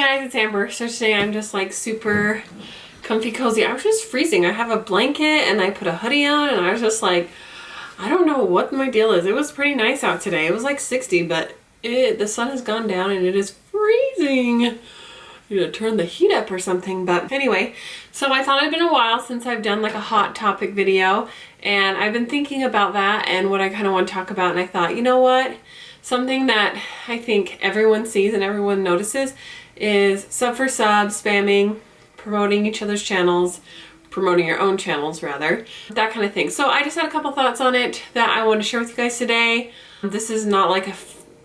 guys, it's Amber. So today I'm just like super comfy cozy. I was just freezing. I have a blanket and I put a hoodie on and I was just like, I don't know what my deal is. It was pretty nice out today. It was like 60, but the sun has gone down and it is freezing. I need to turn the heat up or something. But anyway, so I thought it'd been a while since I've done like a hot topic video, and I've been thinking about that and what I kind of want to talk about, and I thought, you know what? Something that I think everyone sees and everyone notices is sub for sub, spamming, promoting each other's channels, promoting your own channels rather, that kind of thing. So I just had a couple thoughts on it that I want to share with you guys today. This is not like a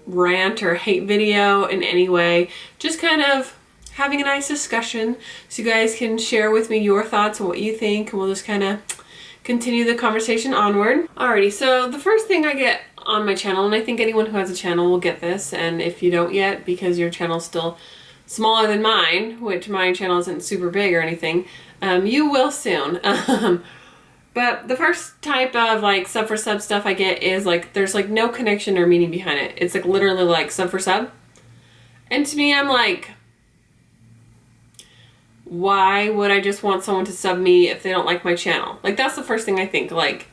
rant or hate video in any way, just kind of having a nice discussion so you guys can share with me your thoughts and what you think, and we'll just kind of continue the conversation onward. Alrighty, so the first thing I get on my channel, and I think anyone who has a channel will get this, and if you don't yet because your channel's still smaller than mine, which my channel isn't super big or anything, you will soon. But the first type of like sub for sub stuff I get is like there's like no connection or meaning behind it. It's like literally like sub for sub. And to me, I'm like, why would I just want someone to sub me if they don't like my channel? Like, that's the first thing I think. Like,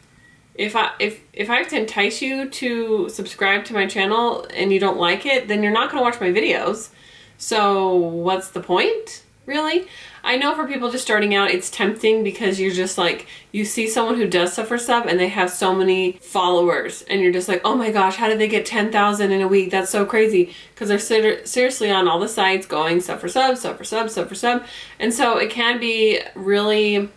if I have to entice you to subscribe to my channel and you don't like it, then you're not going to watch my videos. So what's the point, really? I know for people just starting out, it's tempting because you're just like, you see someone who does sub for sub and they have so many followers and you're just like, oh my gosh, how did they get 10,000 in a week? That's so crazy. Because they're seriously on all the sites going sub for sub, sub for sub, sub for sub. And so it can be really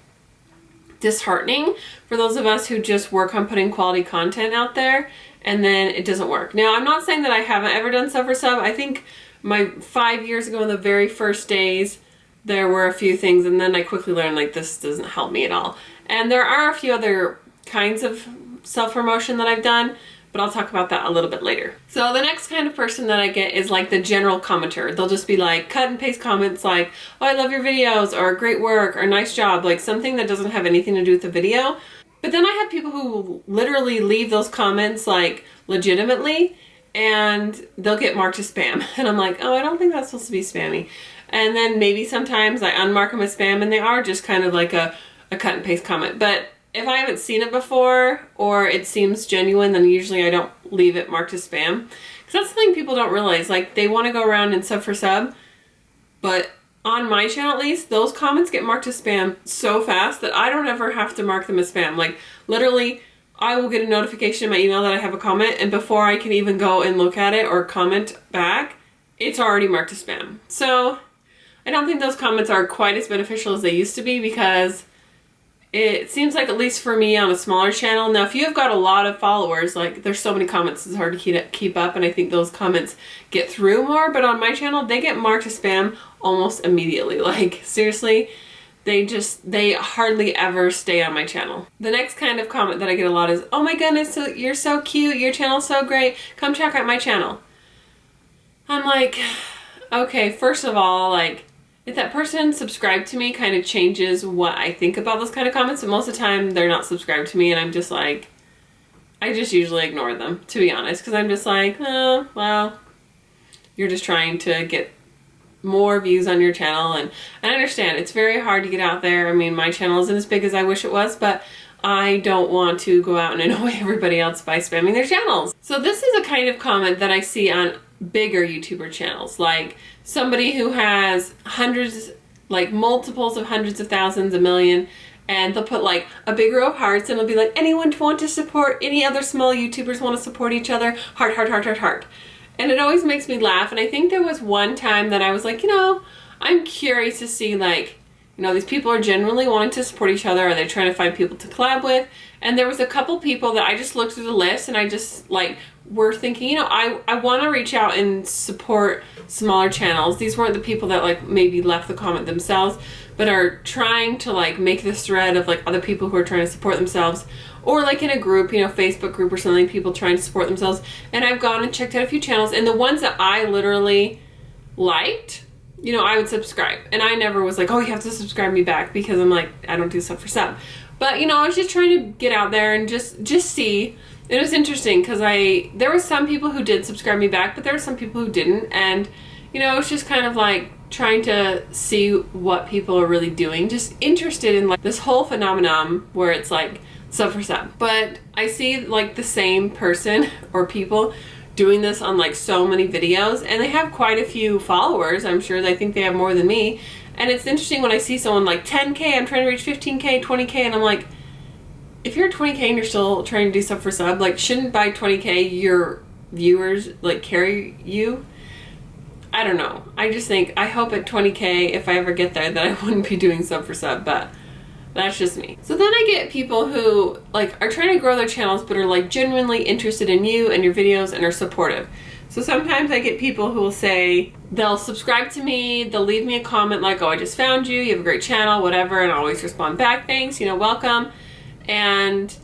disheartening for those of us who just work on putting quality content out there and then it doesn't work. Now, I'm not saying that I haven't ever done sub for sub. I think my 5 years ago in the very first days, there were a few things, and then I quickly learned like this doesn't help me at all. And there are a few other kinds of self-promotion that I've done, but I'll talk about that a little bit later. So the next kind of person that I get is like the general commenter. They'll just be like cut and paste comments like, oh, I love your videos, or great work, or nice job, like something that doesn't have anything to do with the video. But then I have people who literally leave those comments like legitimately, and they'll get marked as spam. And I'm like, oh, I don't think that's supposed to be spammy. And then maybe sometimes I unmark them as spam and they are just kind of like a cut and paste comment. But if I haven't seen it before or it seems genuine, then usually I don't leave it marked as spam. Because that's the thing people don't realize. Like, they want to go around and sub for sub, but on my channel at least, those comments get marked as spam so fast that I don't ever have to mark them as spam. Like, literally, I will get a notification in my email that I have a comment, and before I can even go and look at it or comment back, it's already marked as spam. So I don't think those comments are quite as beneficial as they used to be, because it seems like, at least for me on a smaller channel, now if you have got a lot of followers, like there's so many comments, it's hard to keep up, and I think those comments get through more, but on my channel, they get marked as spam almost immediately. Like, seriously, they hardly ever stay on my channel. The next kind of comment that I get a lot is, oh my goodness, you're so cute, your channel's so great, come check out my channel. I'm like, okay, first of all, like, if that person subscribed to me kind of changes what I think about those kind of comments, but most of the time they're not subscribed to me, and I'm just like, I just usually ignore them, to be honest, because I'm just like, oh, well, you're just trying to get more views on your channel, and I understand it's very hard to get out there. I mean, my channel isn't as big as I wish it was, but I don't want to go out and annoy everybody else by spamming their channels. So this is a kind of comment that I see on bigger YouTuber channels, like somebody who has hundreds, like multiples of hundreds of thousands, a million, and they'll put like a big row of hearts, and it'll be like, anyone want to support, any other small YouTubers want to support each other, heart, heart, heart, heart, heart. And it always makes me laugh. And I think there was one time that I was like, you know, I'm curious to see, like, you know, these people are genuinely wanting to support each other. Are they trying to find people to collab with? And there was a couple people that I just looked through the list, and I just like were thinking, you know, I want to reach out and support smaller channels. These weren't the people that like maybe left the comment themselves, but are trying to like make this thread of like other people who are trying to support themselves, or like in a group, you know, Facebook group or something, people trying to support themselves. And I've gone and checked out a few channels, and the ones that I literally liked, you know, I would subscribe. And I never was like, oh, you have to subscribe me back, because I'm like, I don't do sub for sub. But, you know, I was just trying to get out there and just see. It was interesting because there were some people who did subscribe me back, but there were some people who didn't. And, you know, it's just kind of like, trying to see what people are really doing, just interested in like this whole phenomenon where it's like sub for sub. But I see like the same person or people doing this on like so many videos, and they have quite a few followers. I'm sure they think they have more than me. And it's interesting when I see someone like 10K, I'm trying to reach 15K, 20K, and I'm like, if you're 20K and you're still trying to do sub for sub, like shouldn't by 20K your viewers like carry you? I don't know. I just think, I hope at 20K, if I ever get there, that I wouldn't be doing sub for sub, but that's just me. So then I get people who like are trying to grow their channels but are like genuinely interested in you and your videos and are supportive. So sometimes I get people who will say, they'll subscribe to me, they'll leave me a comment like, oh, I just found you, you have a great channel, whatever, and I always respond back, thanks, you know, welcome. And,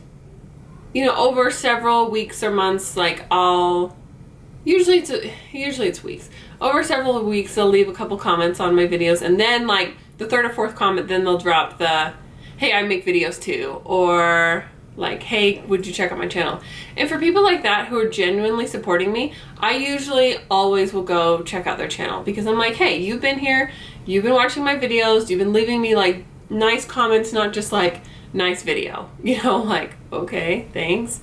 you know, over several weeks or months, like usually it's weeks. Over several weeks, they'll leave a couple comments on my videos, and then like the third or fourth comment, then they'll drop the, hey, I make videos too, or like, hey, would you check out my channel? And for people like that who are genuinely supporting me, I usually always will go check out their channel, because I'm like, hey, you've been here, you've been watching my videos, you've been leaving me like nice comments, not just like nice video, you know, like, okay, thanks.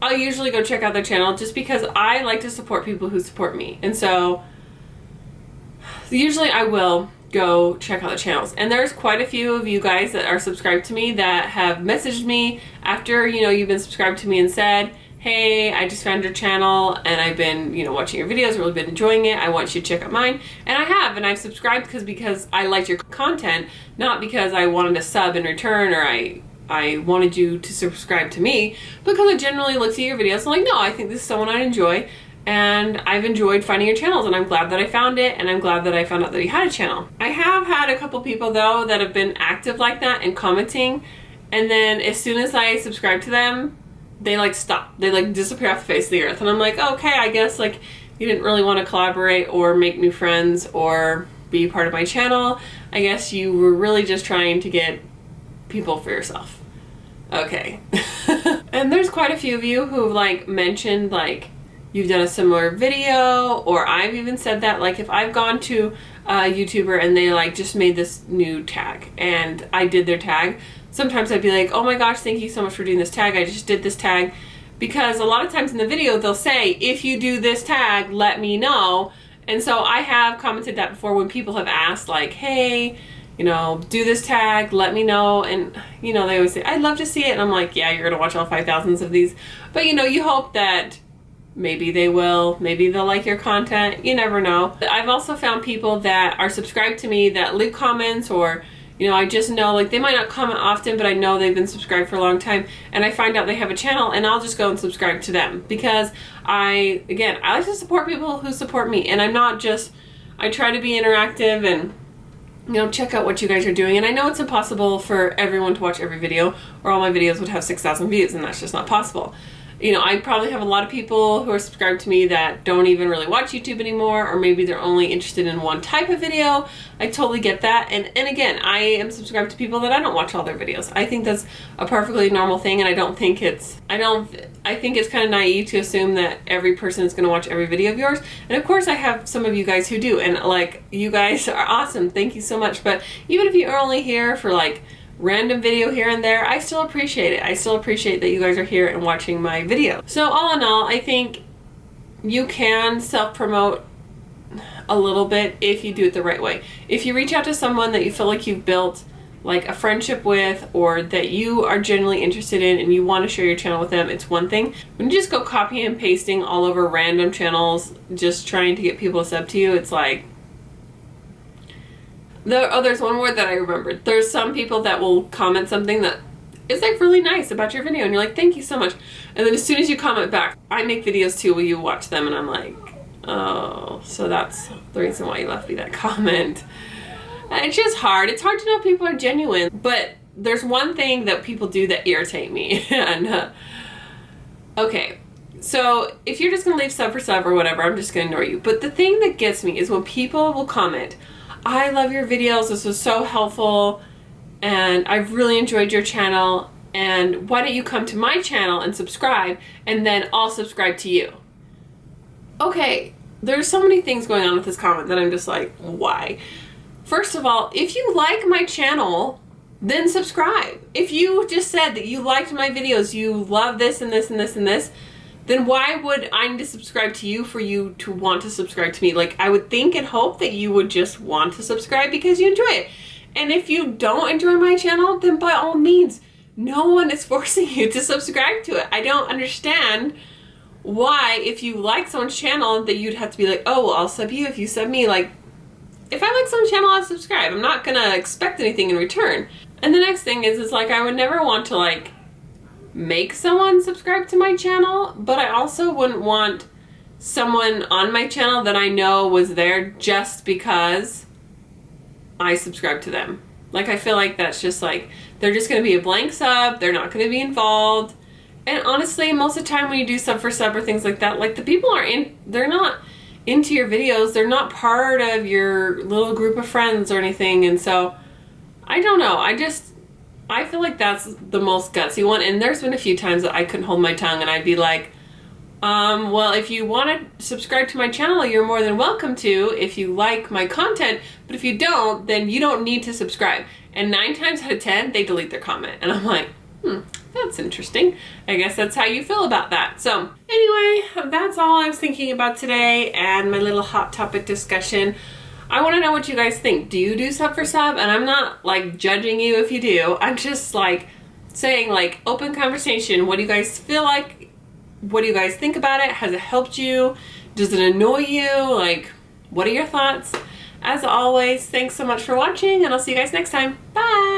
I'll usually go check out their channel just because I like to support people who support me. And so usually I will go check out the channels. And there's quite a few of you guys that are subscribed to me that have messaged me after, you know, you've been subscribed to me and said, hey, I just found your channel and I've been, you know, watching your videos, really been enjoying it. I want you to check out mine. And I have, and I've subscribed because I liked your content, not because I wanted a sub in return, or I wanted you to subscribe to me, because I generally looked at your videos and like, no, I think this is someone I enjoy, and I've enjoyed finding your channels, and I'm glad that I found it, and I'm glad that I found out that you had a channel. I have had a couple people though that have been active like that and commenting, and then as soon as I subscribe to them, they like stop. They like disappear off the face of the earth, and I'm like, okay, I guess like you didn't really want to collaborate or make new friends or be part of my channel. I guess you were really just trying to get people for yourself. Okay. And there's quite a few of you who've like mentioned like you've done a similar video, or I've even said that, like if I've gone to a YouTuber and they like just made this new tag and I did their tag, sometimes I'd be like, oh my gosh, thank you so much for doing this tag, I just did this tag. Because a lot of times in the video they'll say, if you do this tag, let me know. And so I have commented that before when people have asked like, hey, you know, do this tag, let me know. And, you know, they always say, I'd love to see it. And I'm like, yeah, you're gonna watch all 5,000s of these. But, you know, you hope that maybe they will, maybe they'll like your content. You never know. I've also found people that are subscribed to me that leave comments, or, you know, I just know, like, they might not comment often, but I know they've been subscribed for a long time, and I find out they have a channel, and I'll just go and subscribe to them, because I like to support people who support me, and I'm not just, I try to be interactive and, you know, check out what you guys are doing. And I know it's impossible for everyone to watch every video, or all my videos would have 6,000 views, and that's just not possible. You know, I probably have a lot of people who are subscribed to me that don't even really watch YouTube anymore, or maybe they're only interested in one type of video. I totally get that. And again, I am subscribed to people that I don't watch all their videos. I think that's a perfectly normal thing, and I don't think it's, I think it's kind of naive to assume that every person is going to watch every video of yours. And of course I have some of you guys who do, and like, you guys are awesome. Thank you so much. But even if you are only here for like random video here and there, I still appreciate it. I still appreciate that you guys are here and watching my video. So all in all, I think you can self-promote a little bit if you do it the right way. If you reach out to someone that you feel like you've built like a friendship with, or that you are genuinely interested in and you want to share your channel with them, it's one thing. When you just go copying and pasting all over random channels, just trying to get people to sub to you, it's like, there's one word that I remembered. There's some people that will comment something that is like really nice about your video, and you're like, thank you so much. And then as soon as you comment back, I make videos too, will you watch them? And I'm like, oh, so that's the reason why you left me that comment. And it's just hard. It's hard to know if people are genuine. But there's one thing that people do that irritate me. And okay, so if you're just gonna leave sub for sub or whatever, I'm just gonna ignore you. But the thing that gets me is when people will comment, I love your videos, this was so helpful, and I've really enjoyed your channel, and why don't you come to my channel and subscribe, and then I'll subscribe to you. Okay, there's so many things going on with this comment that I'm just like, why? First of all, if you like my channel, then subscribe. If you just said that you liked my videos, you love this and this and this and this, then why would I need to subscribe to you for you to want to subscribe to me? Like, I would think and hope that you would just want to subscribe because you enjoy it. And if you don't enjoy my channel, then by all means, no one is forcing you to subscribe to it. I don't understand why, if you like someone's channel, that you'd have to be like, oh, well, I'll sub you if you sub me. Like, if I like someone's channel, I'll subscribe. I'm not gonna expect anything in return. And the next thing is like, I would never want to like make someone subscribe to my channel, but I also wouldn't want someone on my channel that I know was there just because I subscribe to them. Like, I feel like that's just like, they're just gonna be a blank sub, they're not gonna be involved. And honestly, most of the time when you do sub for sub or things like that, like, the people they're not into your videos, they're not part of your little group of friends or anything. And so, I don't know, I feel like that's the most gutsy one. And there's been a few times that I couldn't hold my tongue and I'd be like, well, if you want to subscribe to my channel, you're more than welcome to if you like my content, but if you don't, then you don't need to subscribe. And 9 times out of 10, they delete their comment. And I'm like, that's interesting. I guess that's how you feel about that. So anyway, that's all I was thinking about today and my little hot topic discussion. I want to know what you guys think. Do you do sub for sub? And I'm not like judging you if you do. I'm just like saying, like, open conversation. What do you guys feel like? What do you guys think about it? Has it helped you? Does it annoy you? Like, what are your thoughts? As always, thanks so much for watching, and I'll see you guys next time. Bye!